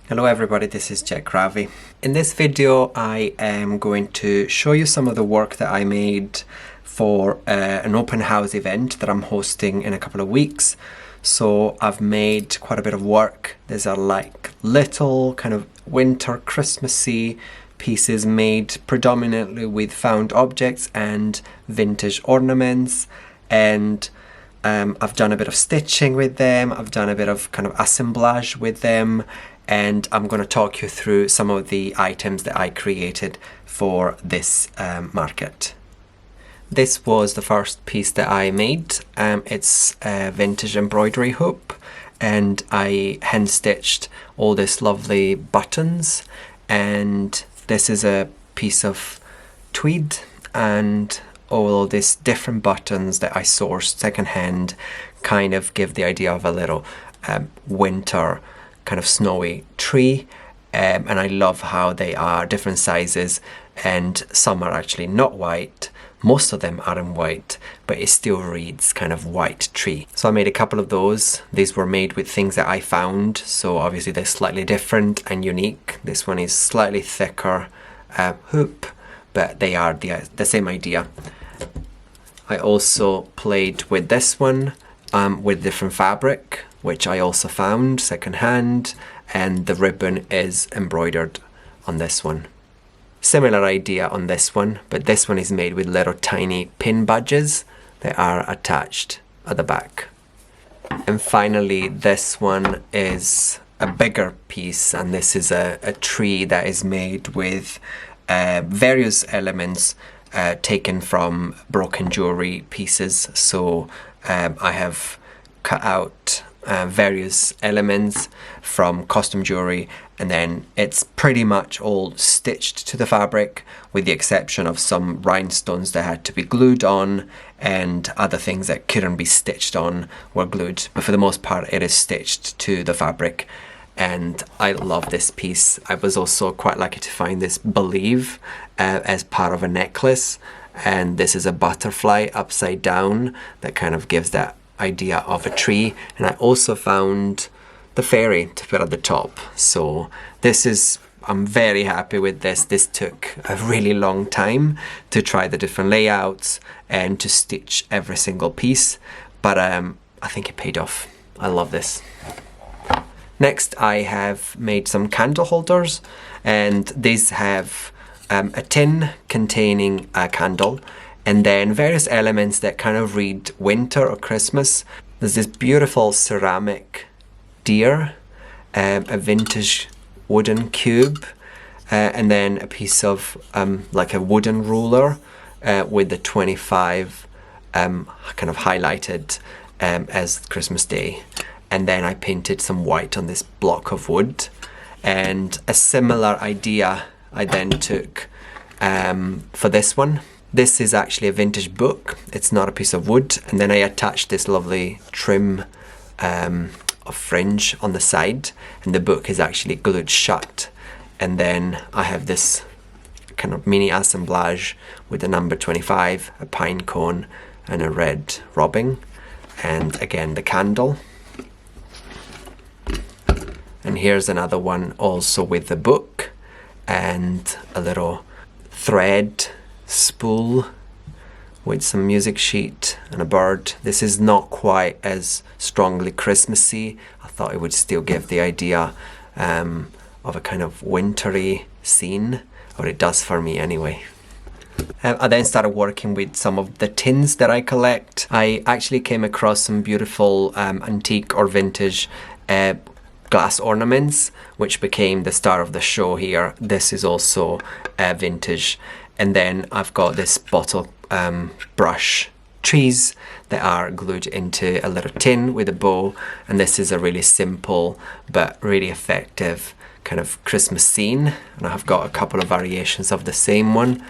Hello everybody, this is Ravi. In this video I am going to show you some of the work that I made for an open house event that I'm hosting in a couple of weeks. So I've made quite a bit of work. These are like little kind of winter Christmassy pieces made predominantly with found objects and vintage ornaments, and I've done a bit of stitching with them, I've done a bit of kind of assemblage with them, and I'm going to talk you through some of the items that I created for this market. This was the first piece that I made. It's a vintage embroidery hoop, and I hand stitched all these lovely buttons, and this is a piece of tweed and all of these different buttons that I sourced secondhand kind of give the idea of a little winter kind of snowy tree, and I love how they are different sizes, and some are actually not white. Most of them are in white, but it still reads kind of white tree. So I made a couple of those. These were made with things that I found, so obviously they're slightly different and unique. This one is slightly thicker hoop, but they are the same idea. I also played with this one with different fabric, which I also found secondhand, and the ribbon is embroidered on this one. Similar idea on this one, but this one is made with little tiny pin badges that are attached at the back. And finally, this one is a bigger piece, and this is a tree that is made with various elements taken from broken jewelry pieces. So I have cut out various elements from costume jewelry, and then it's pretty much all stitched to the fabric, with the exception of some rhinestones that had to be glued on, and other things that couldn't be stitched on were glued, but for the most part it is stitched to the fabric. And I love this piece. I was also quite lucky to find this believe as part of a necklace, and this is a butterfly upside down that kind of gives that idea of a tree. And I also found the fairy to put at the top. So I'm very happy with this. This took a really long time to try the different layouts and to stitch every single piece, but I think it paid off. I love this. Next, I have made some candle holders, and these have a tin containing a candle, and then various elements that kind of read winter or Christmas. There's this beautiful ceramic deer, a vintage wooden cube, and then a piece of like a wooden ruler with the 25 kind of highlighted as Christmas Day. And then I painted some white on this block of wood. And a similar idea I then took for this one. This is actually a vintage book. It's not a piece of wood. And then I attached this lovely trim of fringe on the side, and the book is actually glued shut. And then I have this kind of mini assemblage with the number 25, a pine cone, and a red robin. And again, the candle. And here's another one also with the book and a little thread spool with some music sheet and a bird. This is not quite as strongly Christmassy. I thought it would still give the idea of a kind of wintry scene, or it does for me anyway. I then started working with some of the tins that I collect. I actually came across some beautiful antique or vintage glass ornaments, which became the star of the show here. This is also vintage. And then I've got this bottle brush trees that are glued into a little tin with a bow, and this is a really simple but really effective kind of Christmas scene, and I've got a couple of variations of the same one.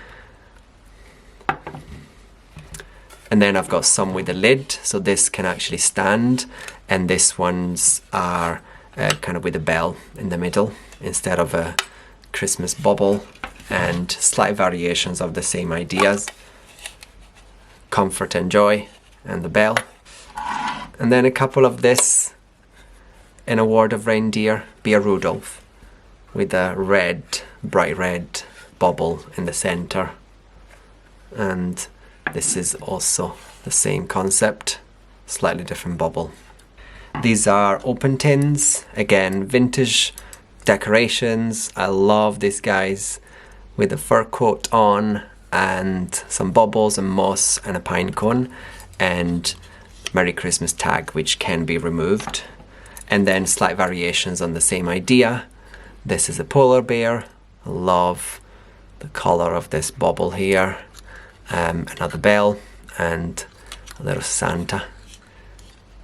And then I've got some with a lid, so this can actually stand, and this ones are kind of with a bell in the middle instead of a Christmas bauble, and slight variations of the same ideas. Comfort and joy, and the bell. And then a couple of this in a word of reindeer, be a Rudolph. with a red, bright red bubble in the center. And this is also the same concept, slightly different bubble. These are open tins, again vintage decorations. I love these guys with a fur coat on and some bubbles and moss and a pine cone and Merry Christmas tag, which can be removed. And then slight variations on the same idea. This is a polar bear. I love the color of this bubble here. Another bell and a little Santa.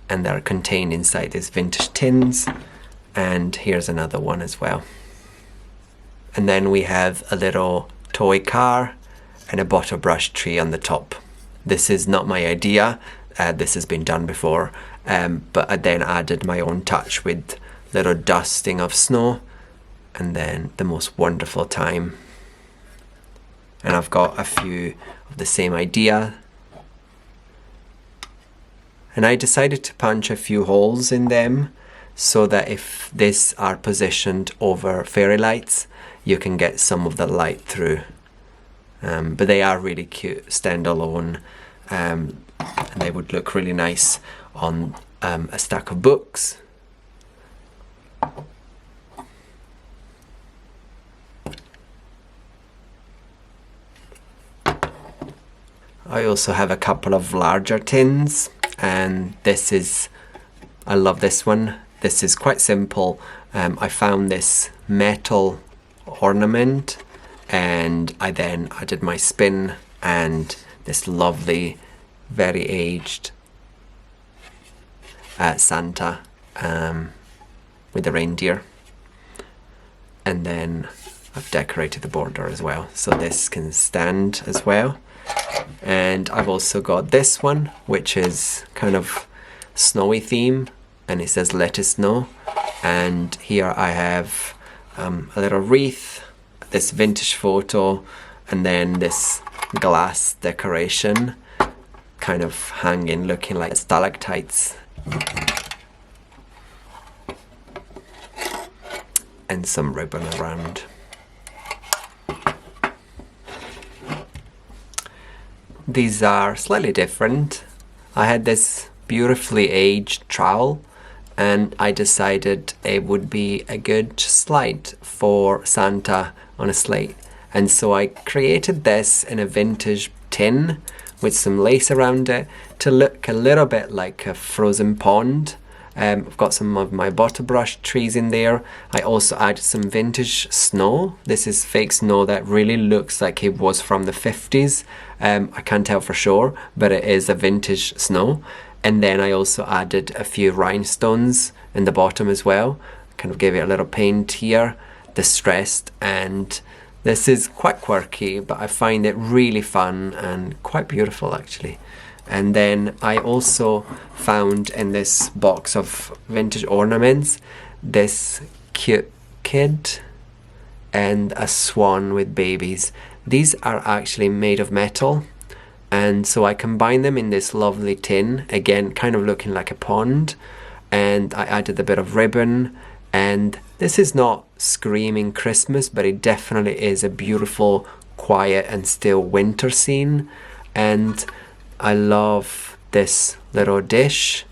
And they're contained inside these vintage tins. And here's another one as well. And then we have a little toy car and a bottle brush tree on the top. This is not my idea. This has been done before. But I then added my own touch with little dusting of snow and then the most wonderful time. And I've got a few of the same idea. And I decided to punch a few holes in them so that if these are positioned over fairy lights, you can get some of the light through. But they are really cute, standalone, and they would look really nice on a stack of books. I also have a couple of larger tins, and I love this one. This is quite simple. I found this metal ornament and I then added my spin and this lovely, very aged Santa with the reindeer. And then I've decorated the border as well, so this can stand as well. And I've also got this one, which is kind of snowy theme, and it says "Let It Snow." And here I have a little wreath, this vintage photo, and then this glass decoration kind of hanging, looking like stalactites. And some ribbon around. These are slightly different. I had this beautifully aged trowel and I decided it would be a good slide for Santa on a slate. And so I created this in a vintage tin with some lace around it to look a little bit like a frozen pond. I've got some of my bottle brush trees in there. I also added some vintage snow. This is fake snow that really looks like it was from the 50s. I can't tell for sure, but it is a vintage snow. And then I also added a few rhinestones in the bottom as well. Kind of gave it a little paint here, distressed, and this is quite quirky, but I find it really fun and quite beautiful actually. And then I also found in this box of vintage ornaments this cute kid and a swan with babies. These are actually made of metal, and so I combined them in this lovely tin, again kind of looking like a pond, and I added a bit of ribbon. And this is not screaming Christmas, but it definitely is a beautiful, quiet and still winter scene. And I love this little dish,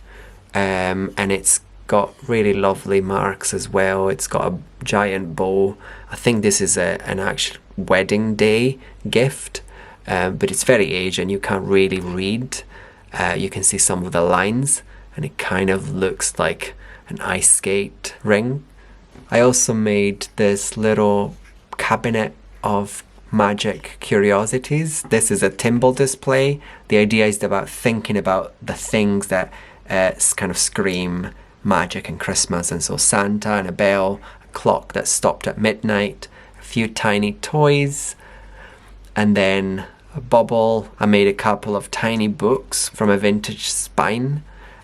and it's got really lovely marks as well. It's got a giant bow. I think this is an actual wedding day gift, but it's very aged and you can't really read. You can see some of the lines and it kind of looks like an ice skate ring. I also made this little cabinet of magic curiosities. This is a thimble display. The idea is about thinking about the things that kind of scream magic and Christmas, and so Santa and a bell, a clock that stopped at midnight, a few tiny toys, and then a bubble. I made a couple of tiny books from a vintage spine,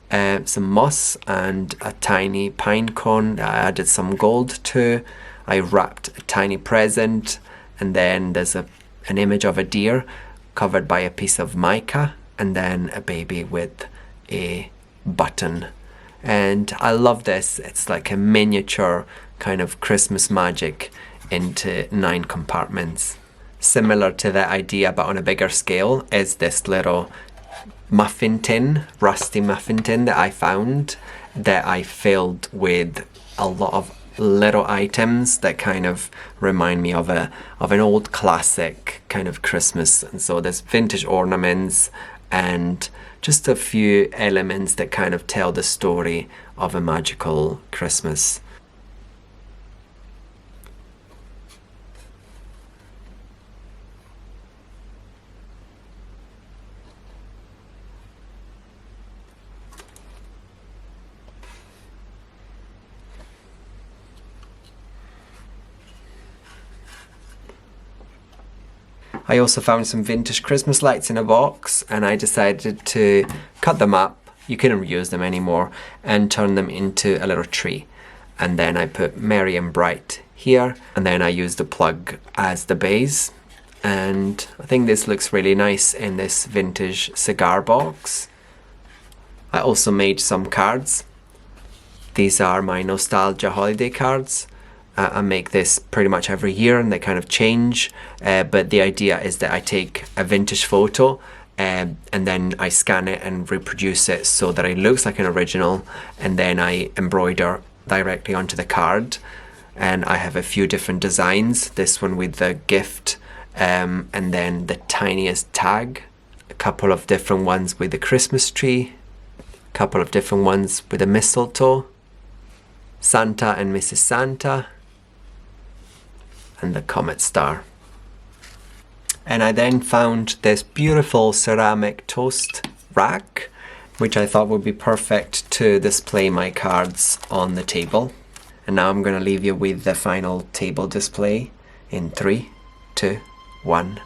some moss and a tiny pine cone that I added some gold to. I wrapped a tiny present, and then there's an image of a deer covered by a piece of mica, and then a baby with a button. And I love this. It's like a miniature kind of Christmas magic into 9 compartments. Similar to the idea but on a bigger scale is this little muffin tin, rusty muffin tin that I found, that I filled with a lot of little items that kind of remind me of an old classic kind of Christmas. And so there's vintage ornaments and just a few elements that kind of tell the story of a magical Christmas. I also found some vintage Christmas lights in a box, and I decided to cut them up, you couldn't reuse them anymore, and turn them into a little tree. And then I put Merry and Bright here, and then I used the plug as the base. And I think this looks really nice in this vintage cigar box. I also made some cards. These are my nostalgia holiday cards. I make this pretty much every year and they kind of change, but the idea is that I take a vintage photo and then I scan it and reproduce it so that it looks like an original, and then I embroider directly onto the card. And I have a few different designs, this one with the gift and then the tiniest tag, a couple of different ones with the Christmas tree, a couple of different ones with a mistletoe, Santa and Mrs. Santa, and the comet star. And I then found this beautiful ceramic toast rack, which I thought would be perfect to display my cards on the table. And now I'm going to leave you with the final table display in 3, 2, 1.